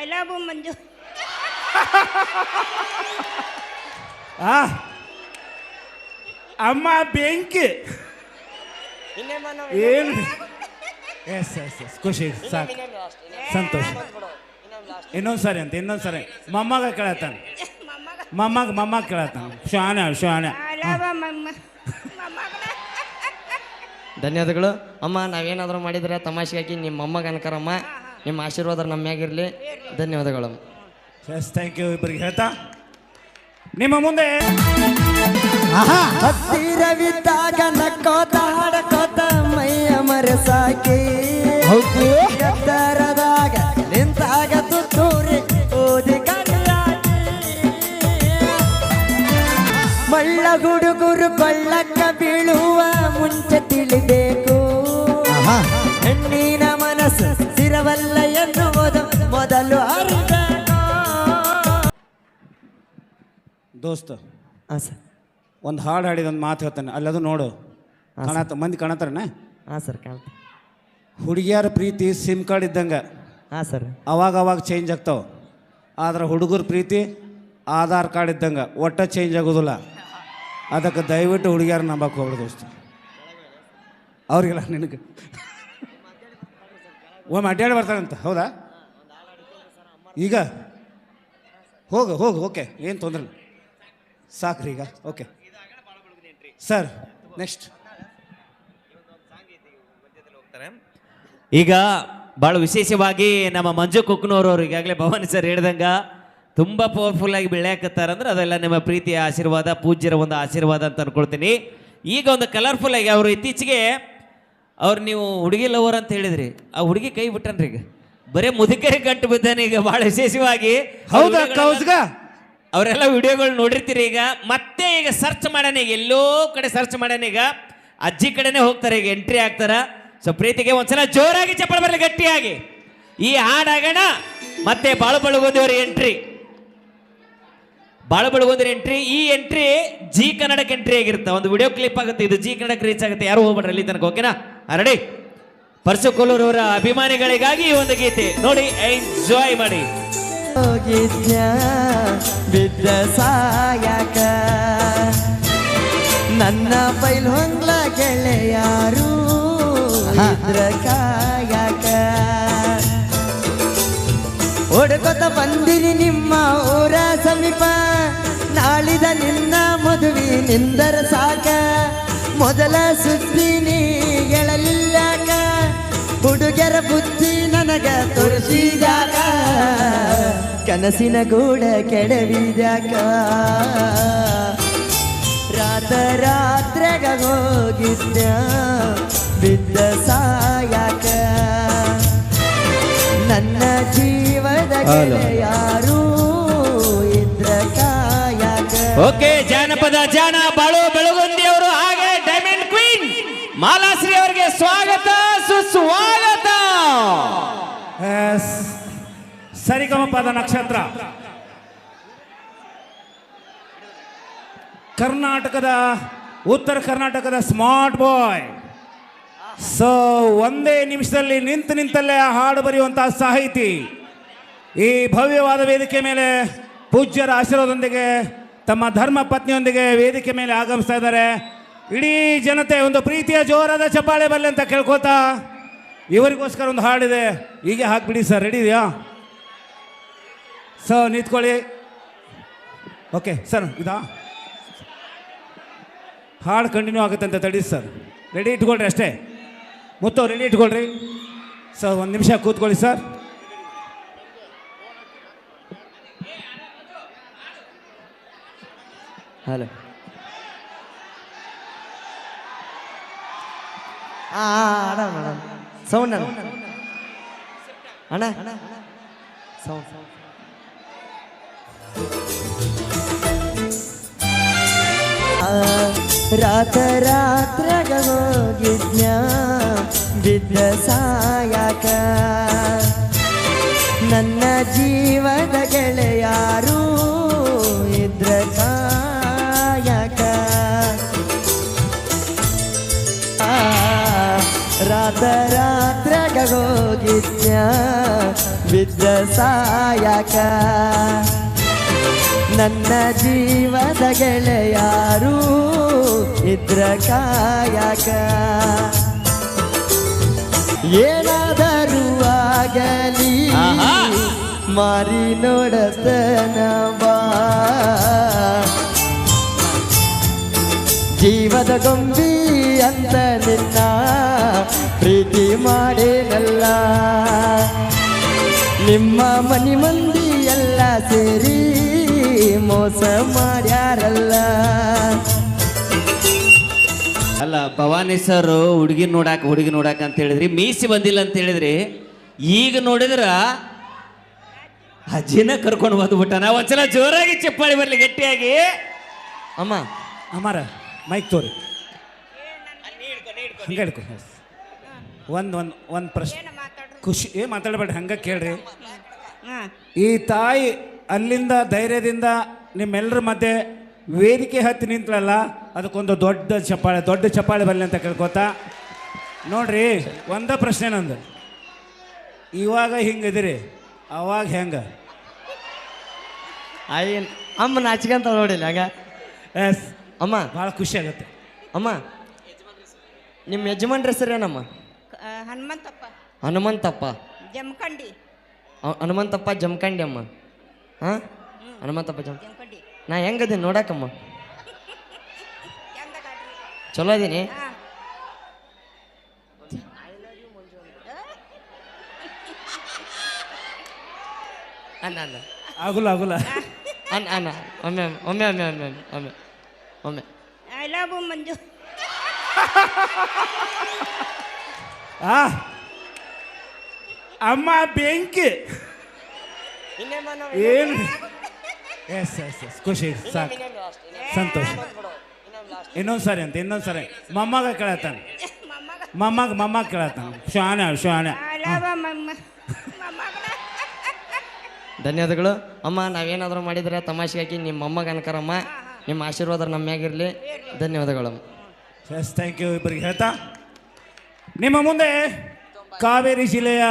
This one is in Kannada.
ಐ ಲವ್ ಮಂಜು. ಅಮ್ಮ ಬೆಂಕಿ ಏನು ಎಸ್ ಎಸ್ ಎಸ್ ಖುಷಿ ಸಾಕು ಸಂತೋಷ. ಇನ್ನೊಂದ್ಸರಿ ಅಂತ ಇನ್ನೊಂದ್ಸರಿ ಮೊಮ್ಮಗ ಕೇಳತ್ತಾನ ಮೊಮ್ಮಗ ಕೇಳತ್ತಾನ ಶಾನೆ ಐ ಲವ್ ಮಮ್ಮ. ಧನ್ಯವಾದಗಳು ಅಮ್ಮ. ನಾವೇನಾದರೂ ಮಾಡಿದ್ರೆ ತಮಾಷೆಗಾಗಿ ನಿಮ್ಮ ಮೊಮ್ಮಗ ಅನ್ಕರಮ್ಮ. ನಿಮ್ಮ ಆಶೀರ್ವಾದ ನಮ್ಮ ಮ್ಯಾಗಿರಲಿ. ಧನ್ಯವಾದಗಳು. Yes thank you. ಇಬ್ಬರಿಗೆ ಹೇಳ್ತಾ ನಿಮ್ಮ ಮುಂದೆ ಹತ್ತಿರವಿದ್ದಾಗ ನಕ್ಕೋತ ಹಾಡಕೋತ ಮೈಯ ಮರೆಸಾಕಿ ಎತ್ತರದಾಗ ನಿಂತಾಗ ತುತ್ತೂರಿ ಓದಿ ಕಣ್ಣಾಕಿ ಮಳ್ಳ ಗುಡುಗುರು ಕೊಳ್ಳಕ್ಕ ಬೀಳುವ ಮುಂಚೆ ತಿಳಿಬೇಕು ಹೆಣ್ಣಿನ ಮನಸ್ಸು ಸಿರವಲ್ಲ ಎನ್ನುವುದು ಮೊದಲು ಅರಿಬೇಕು. ದೋಸ್ತ ಹಾಂ ಸರ್. ಒಂದು ಹಾಡು ಹಾಡಿದ ಒಂದು ಮಾತು ಹೇಳ್ತಾನೆ ಅಲ್ಲದು ನೋಡು. ಮಂದಿ ಕಾಣತ್ತಾರಣ್ಣ. ಹಾಂ ಸರ್ ಕಾಣ್ತ. ಹುಡುಗಿಯರ ಪ್ರೀತಿ ಸಿಮ್ ಕಾರ್ಡ್ ಇದ್ದಂಗೆ ಹಾಂ ಸರ್. ಅವಾಗ ಚೇಂಜ್ ಆಗ್ತಾವೆ. ಆದ್ರೆ ಹುಡುಗರ ಪ್ರೀತಿ ಆಧಾರ್ ಕಾರ್ಡ್ ಇದ್ದಂಗೆ ಒಟ್ಟ ಚೇಂಜ್ ಆಗೋದಿಲ್ಲ. ಅದಕ್ಕೆ ದಯವಿಟ್ಟು ಹುಡುಗಿಯರ ನಂಬಕ್ಕೆ ಹೋಗ್ಬಿಡು ದೋಸ್ತ. ಅವ್ರಿಗೆಲ್ಲ ನಿನಗೆ ಒಮ್ಮೆ ಅಡ್ಡಾಡಿ ಬರ್ತಾರಂತ. ಹೌದಾ? ಈಗ ಹೋಗು ಓಕೆ, ಏನು ತೊಂದರೆ ಇಲ್ಲ, ಸಾಕ್ರಿ ಈಗ. ಓಕೆ ಸರ್, ನೆಕ್ಸ್ಟ್ ಈಗ ಭಾಳ ವಿಶೇಷವಾಗಿ ನಮ್ಮ ಮಂಜು ಕುಕ್ನೂರವ್ರು ಈಗಾಗಲೇ ಭವಾನಿ ಸರ್ ಹೇಳ್ದಂಗ ತುಂಬ ಪವರ್ಫುಲ್ ಆಗಿ ಬೆಳೆಯಾಕತ್ತಾರಂದ್ರೆ ಅದೆಲ್ಲ ನಿಮ್ಮ ಪ್ರೀತಿಯ ಆಶೀರ್ವಾದ, ಪೂಜ್ಯರ ಒಂದು ಆಶೀರ್ವಾದ ಅಂತ ಅನ್ಕೊಳ್ತೀನಿ. ಈಗ ಒಂದು ಕಲರ್ಫುಲ್ ಆಗಿ ಅವರು ಇತ್ತೀಚೆಗೆ ನೀವು ಹುಡುಗಿ ಲವರ್ ಅಂತ ಹೇಳಿದ್ರಿ, ಆ ಹುಡುಗಿ ಕೈ ಬಿಟ್ಟನ್ರಿ. ಈಗ ಬರೀ ಮುದುಕರಿ ಗಂಟು ಬಿದ್ದಾನೆ. ಈಗ ಭಾಳ ವಿಶೇಷವಾಗಿ ಹೌದಾ ಕೌಸ್ಗ ಅವರೆಲ್ಲ ವಿಡಿಯೋಗಳು ನೋಡಿರ್ತೀರಿ. ಈಗ ಮತ್ತೆ ಈಗ ಸರ್ಚ್ ಮಾಡ್ಯಾನ, ಈಗ ಎಲ್ಲೋ ಕಡೆ ಸರ್ಚ್ ಮಾಡ್ಯಾನ. ಈಗ ಅಜ್ಜಿ ಕಡೆನೇ ಹೋಗ್ತಾರೆ, ಈಗ ಎಂಟ್ರಿ ಆಗ್ತಾರ. ಸೊ ಪ್ರೀತಿಗೆ ಒಂದ್ಸಲ ಜೋರಾಗಿ ಚಪ್ಪಳ ಬರಲಿ ಗಟ್ಟಿಯಾಗಿ. ಈ ಹಾಡಾಗೋಣ. ಮತ್ತೆ ಬಾಳು ಬಳಗೊಂದಿವರ ಎಂಟ್ರಿ, ಬಾಳು ಬಳಗೊಂದಿರ ಎಂಟ್ರಿ. ಈ ಎಂಟ್ರಿ ಜಿ ಕನ್ನಡಕ್ಕೆ ಎಂಟ್ರಿ ಆಗಿರುತ್ತೆ. ಒಂದು ವಿಡಿಯೋ ಕ್ಲಿಪ್ ಆಗುತ್ತೆ, ಇದು ಜಿ ಕನ್ನಡಕ್ಕೆ ರೀಚ್ ಆಗುತ್ತೆ. ಯಾರು ಹೋಗ್ಬೇಡ್ರಿ ಅಲ್ಲಿ ತನಕ. ಓಕೆನಾ? ರೆಡಿ? ಪರಸು ಕೊಲ್ಲೂರವರ ಅಭಿಮಾನಿಗಳಿಗಾಗಿ ಈ ಒಂದು ಗೀತೆ ನೋಡಿ, ಎಂಜಾಯ್ ಮಾಡಿ. ಬಿದ್ದ ಸಾಯಕ ನನ್ನ ಬೈಲ್ ಹೊಂಗ್ಲ ಗೆಳೆಯಾರು ಇದ್ರ ಕಾಯಕ ಓಡ್ಕೊತ ಬಂದಿರಿ ನಿಮ್ಮ ಊರ ಸಮೀಪ. ನಾಳಿದ ನಿನ್ನ ಮದುವೆ ನಿಂದರ ಸಾಕ. ಮೊದಲ ಸುದ್ದಿ ನೀ ಗೆಳಲಿಲ್ಲಾಕ. ಹುಡುಗರ ಬುದ್ಧಿ ನನಗ ತೋರಿಸಿದಾಗ ಕನಸಿನ ಗೂಡ ಕೆಡವಿದ್ಯಾಕ. ರಾತ್ರೆಗ ಹೋಗಿದ್ದ ಬಿದ್ದ ಸಾಯಕ ನನ್ನ ಜೀವದ ಗೆಳೆಯಾರು ಇದ್ರ ಕಾಯಕ. ಓಕೆ, ಜಾನಪದ ಜಾನ ಬಾಳು ಬೆಳಗುಂದಿ ಅವರು ಹಾಗೆ ಡೈಮಂಡ್ ಕ್ವೀನ್ ಮಾಲಾಶ್ರೀ ಅವರಿಗೆ ಸ್ವಾಗತ ಸುಸ್ವಾಗತ. ಸರಿಗಮಪದ ನಕ್ಷತ್ರ ಕರ್ನಾಟಕದ ಉತ್ತರ ಕರ್ನಾಟಕದ ಸ್ಮಾರ್ಟ್ ಬಾಯ್. ಸೊ ಒಂದೇ ನಿಮಿಷದಲ್ಲಿ ನಿಂತಲ್ಲೇ ಹಾಡು ಬರೆಯುವಂತಹ ಸಾಹಿತಿ ಈ ಭವ್ಯವಾದ ವೇದಿಕೆ ಮೇಲೆ ಪೂಜ್ಯರ ಆಶೀರ್ವಾದದೊಂದಿಗೆ ತಮ್ಮ ಧರ್ಮ ಪತ್ನಿಯೊಂದಿಗೆ ವೇದಿಕೆ ಮೇಲೆ ಆಗಮಿಸ್ತಾ ಇದ್ದಾರೆ. ಇಡೀ ಜನತೆ ಒಂದು ಪ್ರೀತಿಯ ಜೋರಾದ ಚಪ್ಪಾಳೆ ಬರಲಿ ಅಂತ ಕೇಳ್ಕೊತಾ ಇವರಿಗೋಸ್ಕರ ಒಂದು ಹಾಡಿದೆ, ಹೀಗೆ ಹಾಕ್ಬಿಡಿ ಸರ್. ರೆಡಿ ಇದೆಯಾ? ಸೊ ನಿಂತ್ಕೊಳ್ಳಿ. ಓಕೆ ಸರ್, ಇದಾ ಹಾಡು ಕಂಟಿನ್ಯೂ ಆಗುತ್ತೆ ಅಂತ ತಡಿ ಸರ್. ರೆಡಿ ಇಟ್ಕೊಳ್ರಿ ಅಷ್ಟೇ. ಮುತ್ತು ರೆಡಿ ಇಟ್ಕೊಳ್ರಿ ಸರ್. ಒಂದು ನಿಮಿಷ ಕೂತ್ಕೊಳ್ಳಿ ಸರ್. ಹಲೋ. ಅಣ್ಣ ಸೌಂಡ್ ಅಣ್ಣ ಸೌಂಡ್. ರಾತ್ರಾಗ ಹೋಗಿದ್ನ ಬಿದ್ದ ಸಾಯಕ ನನ್ನ ಜೀವದ ಗೆಳೆಯಾರು ಇದ್ರ ಕಾಯಕ. ರಾತ್ರಾಗ ಹೋಗಿದ್ನ ಬಿದ್ದ ಸಾಯಕ ನನ್ನ ಜೀವದ ಗೆಳೆಯಾರು ಇದ್ರ ಕಾಯಕ ಏನಾದರೂ ಆಗಲಿ ಆಹಾ. ಮಾರಿ ನೋಡತನ ಬಾ ಜೀವದ ಗೊಂಬಿ ಅಂತ ನಿನ್ನ ಪ್ರೀತಿ ಮಾಡೇನಲ್ಲ ನಿಮ್ಮ ಮನಿ ಮಂದಿ ಎಲ್ಲ ಸೇರಿ ಮೋಸ ಮಾಡ್ಯಾರಲ್ಲ ಅಲ್ಲ ಭವಾನಿ ಸರ್ ಹುಡುಗಿ ನೋಡಾಕ ಅಂತ ಹೇಳಿದ್ರಿ ಮೀಸಿ ಬಂದಿಲ್ಲ ಅಂತ ಹೇಳಿದ್ರಿ ಈಗ ನೋಡಿದ್ರ ಅಜ್ಜಿನ ಕರ್ಕೊಂಡು ಬಂದ್ಬಿಟ್ಟ ಒಂದ್ಸಲ ಜೋರಾಗಿ ಚಪ್ಪಾಳಿ ಬರ್ಲಿ ಗಟ್ಟಿಯಾಗಿ ಅಮ್ಮ ಅಮ್ಮಾರ ಮೈಕ್ ತೋರಿ ಹಂಗೆ ಹಿಡ್ಕೊ ಒಂದು ಪ್ರಶ್ನೆ ಖುಷಿ ಮಾತಾಡಬೇಡ್ರಿ ಹಂಗೆ ಕೇಳ್ರಿ ಈ ತಾಯಿ ಅಲ್ಲಿಂದ ಧೈರ್ಯದಿಂದ ನಿಮ್ಮೆಲ್ಲರ ಮಧ್ಯೆ ವೇದಿಕೆ ಹತ್ತಿ ನಿಂತಳಲ್ಲ ಅದಕ್ಕೊಂದು ದೊಡ್ಡ ಚಪ್ಪಾಳೆ ಬರಲಿ ಅಂತ ಕೇಳ್ಕೊತಾ ನೋಡ್ರಿ ಒಂದ ಪ್ರಶ್ನೆ ನಂದು ಇವಾಗ ಹಿಂಗಿದಿರಿ ಅವಾಗ ಹೆಂಗೆ ಅಯ್ಯನ್ ಅಮ್ಮ ನಾಚಿಕಂತ ನೋಡಿಲ್ಲ ಹಂಗ ಎಸ್ ಅಮ್ಮ ಭಾಳ ಖುಷಿ ಆಗುತ್ತೆ ಅಮ್ಮ ನಿಮ್ಮ ಯಜಮಾನ್ರ ಹೆಸರೇನಮ್ಮ ಹನುಮಂತಪ್ಪ ಹನುಮಂತಪ್ಪ ಜಮಖಂಡಿ ಹನುಮಂತಪ್ಪ ಜಮಖಂಡಿ ಅಮ್ಮ ಹಾಂ ಹನುಮಂತಪ್ಪ ಜಮಖಂಡಿ ನಾ ಹೆಂಗದೀನಿ ನೋಡಕ್ಕಮ್ಮ ಚಂದ ಕಾಡ್ರಿ. ಚಲೋ ಅದೀನಿ ಹಾ. ಅನ್ನ ಅನ್ನ ಆಗುಲ್ಲ ಅನ್ನ ಅನ್ನ ಒಮ್ಮೆ ಒಮ್ಮೆ ಒಮ್ಮೆ ಒಮ್ಮೆ ಒಮ್ಮೆ ಒಮ್ಮೆ ಐ ಲವ್ ಮಂಜು. ಆ ಅಮ್ಮ ಬೆಂಕಿ ಏನು ಎಸ್ ಖುಷಿ ಸಾಕು ಸಂತೋಷ ಇನ್ನೊಂದು ಸರಿ ಮೊಮ್ಮಗ ಕೇಳತ್ತಾನ ಮೊಮ್ಮಗ ಕೇಳತ್ತಾನ ಶಾನೆ ಐ ಲವ್ ಧನ್ಯವಾದಗಳು ಅಮ್ಮ ನಾವೇನಾದರೂ ಮಾಡಿದರೆ ತಮಾಷೆ ಹಾಕಿ ನಿಮ್ಮ ಮೊಮ್ಮಗ ಅನ್ಕರಮ್ಮ ನಿಮ್ಮ ಆಶೀರ್ವಾದ ನಮ್ಮ ಮ್ಯಾಗಿರಲಿ ಧನ್ಯವಾದಗಳು ಎಸ್ ಥ್ಯಾಂಕ್ ಯು ಇಬ್ಬರಿಗೆ ಹೇಳ್ತಾ ನಿಮ್ಮ ಮುಂದೆ ಕಾವೇರಿ ಜಿಲ್ಲೆಯ